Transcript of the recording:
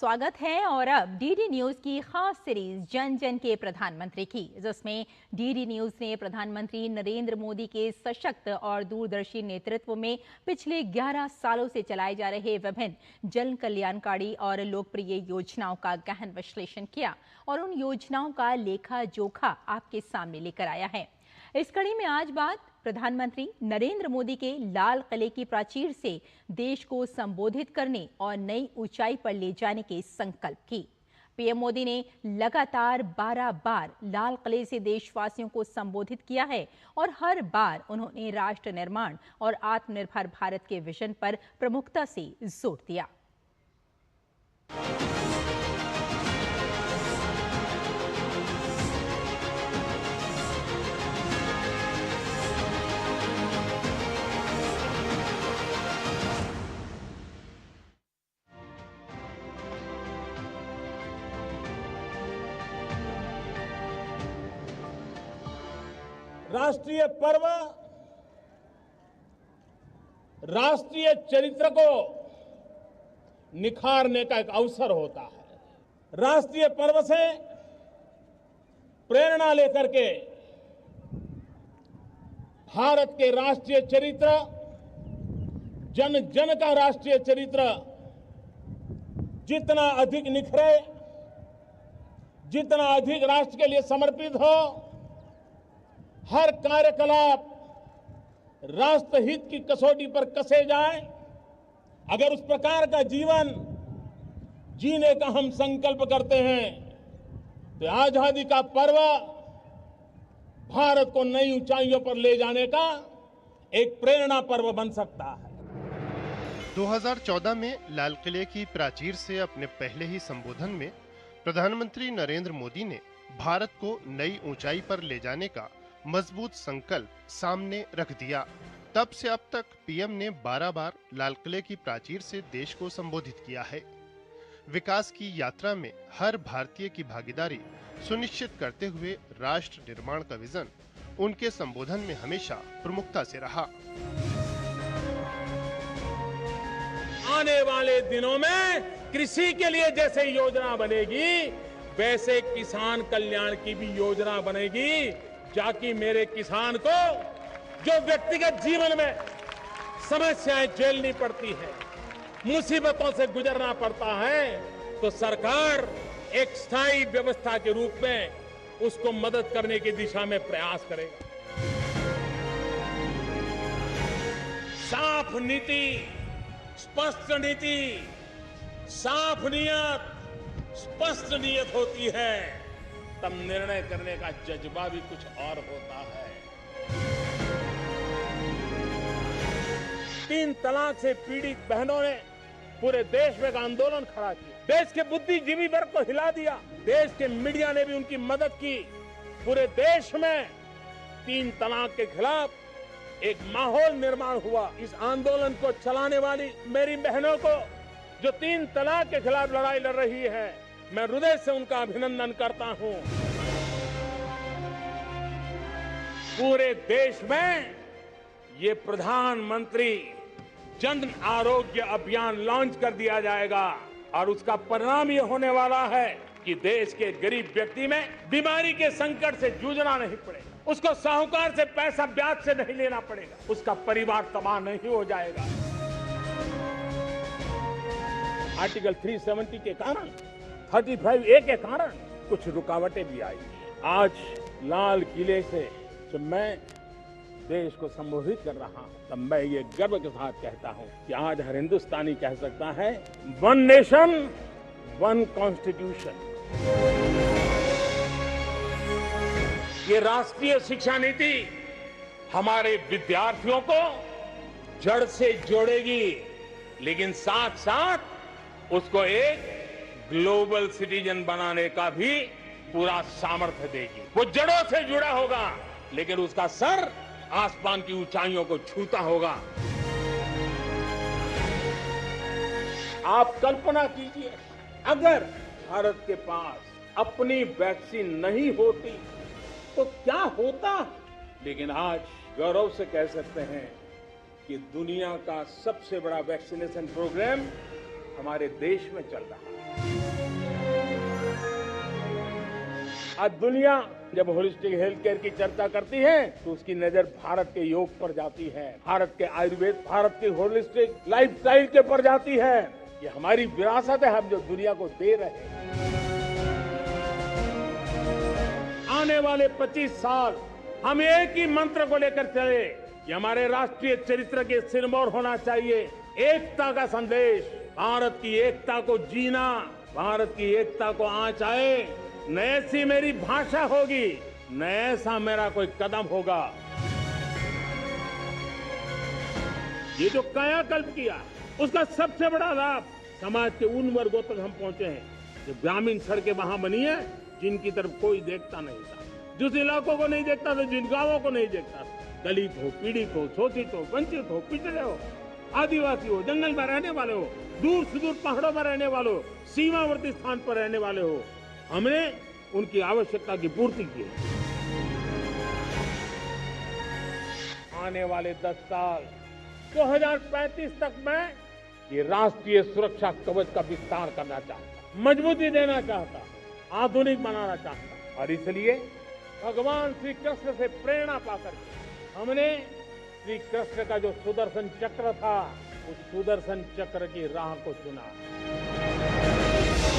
स्वागत है और अब डीडी न्यूज की खास सीरीज जन जन के प्रधानमंत्री की, जिसमें डीडी न्यूज ने प्रधानमंत्री नरेंद्र मोदी के सशक्त और दूरदर्शी नेतृत्व में पिछले 11 सालों से चलाए जा रहे विभिन्न जन कल्याणकारी और लोकप्रिय योजनाओं का गहन विश्लेषण किया और उन योजनाओं का लेखा जोखा आपके सामने लेकर आया है। इस कड़ी में आज बात प्रधानमंत्री नरेंद्र मोदी के लाल किले की प्राचीर से देश को संबोधित करने और नई ऊंचाई पर ले जाने के संकल्प की। पीएम मोदी ने लगातार 12 बार लाल किले से देशवासियों को संबोधित किया है और हर बार उन्होंने राष्ट्र निर्माण और आत्मनिर्भर भारत के विजन पर प्रमुखता से जोर दिया। राष्ट्रीय पर्व राष्ट्रीय चरित्र को निखारने का एक अवसर होता है। राष्ट्रीय पर्व से प्रेरणा लेकर के भारत के राष्ट्रीय चरित्र, जन जन का राष्ट्रीय चरित्र जितना अधिक निखरे, जितना अधिक राष्ट्र के लिए समर्पित हो, हर कार्यकलाप राष्ट्रहित की कसौटी पर कसे जाए, अगर उस प्रकार का जीवन जीने का हम संकल्प करते हैं तो आजादी का पर्व भारत को नई ऊंचाइयों पर ले जाने का एक प्रेरणा पर्व बन सकता है। 2014 में लाल किले की प्राचीर से अपने पहले ही संबोधन में प्रधानमंत्री नरेंद्र मोदी ने भारत को नई ऊंचाई पर ले जाने का मजबूत संकल्प सामने रख दिया। तब से अब तक पीएम ने 12 बार लाल किले की प्राचीर से देश को संबोधित किया है। विकास की यात्रा में हर भारतीय की भागीदारी सुनिश्चित करते हुए राष्ट्र निर्माण का विजन उनके संबोधन में हमेशा प्रमुखता से रहा। आने वाले दिनों में कृषि के लिए जैसे योजना बनेगी, वैसे किसान कल्याण की भी योजना बनेगी, ताकि मेरे किसान को जो व्यक्तिगत जीवन में समस्याएं झेलनी पड़ती है, मुसीबतों से गुजरना पड़ता है, तो सरकार एक स्थायी व्यवस्था के रूप में उसको मदद करने की दिशा में प्रयास करेगा। साफ नीति, स्पष्ट नीति, साफ नियत, स्पष्ट नियत होती है, तब निर्णय करने का जज्बा भी कुछ और होता है। 3 तलाक से पीड़ित बहनों ने पूरे देश में एक आंदोलन खड़ा किया, देश के बुद्धिजीवी वर्ग को हिला दिया, देश के मीडिया ने भी उनकी मदद की। पूरे देश में 3 तलाक के खिलाफ एक माहौल निर्माण हुआ। इस आंदोलन को चलाने वाली मेरी बहनों को, जो 3 तलाक के खिलाफ लड़ाई लड़ रही है, मैं हृदय से उनका अभिनंदन करता हूं। पूरे देश में ये प्रधानमंत्री जन आरोग्य अभियान लॉन्च कर दिया जाएगा और उसका परिणाम ये होने वाला है कि देश के गरीब व्यक्ति में बीमारी के संकट से जूझना नहीं पड़ेगा, उसको साहूकार से पैसा ब्याज से नहीं लेना पड़ेगा, उसका परिवार तबाह नहीं हो जाएगा। आर्टिकल 370 के कारण, 35A के कारण कुछ रुकावटें भी आई। आज लाल किले से जब मैं देश को संबोधित कर रहा हूं, तब मैं ये गर्व के साथ कहता हूं कि आज हर हिंदुस्तानी कह सकता है, 1 नेशन 1 कॉन्स्टिट्यूशन। ये राष्ट्रीय शिक्षा नीति हमारे विद्यार्थियों को जड़ से जोड़ेगी, लेकिन साथ साथ उसको एक ग्लोबल सिटीजन बनाने का भी पूरा सामर्थ्य देगी। वो जड़ों से जुड़ा होगा, लेकिन उसका सर आसमान की ऊंचाइयों को छूता होगा। आप कल्पना कीजिए, अगर भारत के पास अपनी वैक्सीन नहीं होती तो क्या होता। लेकिन आज गौरव से कह सकते हैं कि दुनिया का सबसे बड़ा वैक्सीनेशन प्रोग्राम हमारे देश में चल रहा है। आज दुनिया जब होलिस्टिक हेल्थ केयर की चर्चा करती है तो उसकी नजर भारत के योग पर जाती है, भारत के आयुर्वेद, भारत की होलिस्टिक लाइफस्टाइल के पर जाती है। ये हमारी विरासत है, हम जो दुनिया को दे रहे हैं। आने वाले 25 साल हम एक ही मंत्र को लेकर चले कि हमारे राष्ट्रीय चरित्र के सिरमौर होना चाहिए एकता का संदेश। भारत की एकता को जीना, भारत की एकता को आंच आए, न ऐसी मेरी भाषा होगी, न ऐसा मेरा कोई कदम होगा। ये जो कायाकल्प किया उसका सबसे बड़ा लाभ समाज के उन वर्गों तक हम पहुंचे हैं जो ग्रामीण सड़कें वहां बनी है जिनकी तरफ कोई देखता नहीं था, जिस इलाकों को नहीं देखता था, जिन गांवों को नहीं देखता था। दलित हो, पीड़ित हो, शोषित हो, वंचित हो, पिछड़े हो, आदिवासी हो, जंगल में रहने वाले हो, दूर सुदूर पहाड़ों में रहने वाले हो, सीमावर्ती स्थान पर रहने वाले हो, हमने उनकी आवश्यकता की पूर्ति की। आने वाले 10 साल 2035 तक मैं ये राष्ट्रीय सुरक्षा कवच का विस्तार करना चाहता, मजबूती देना चाहता, आधुनिक बनाना चाहता। और इसलिए भगवान श्री कृष्ण से प्रेरणा पाकर हमने श्री कृष्ण का जो सुदर्शन चक्र था, उस सुदर्शन चक्र की राह को चुना।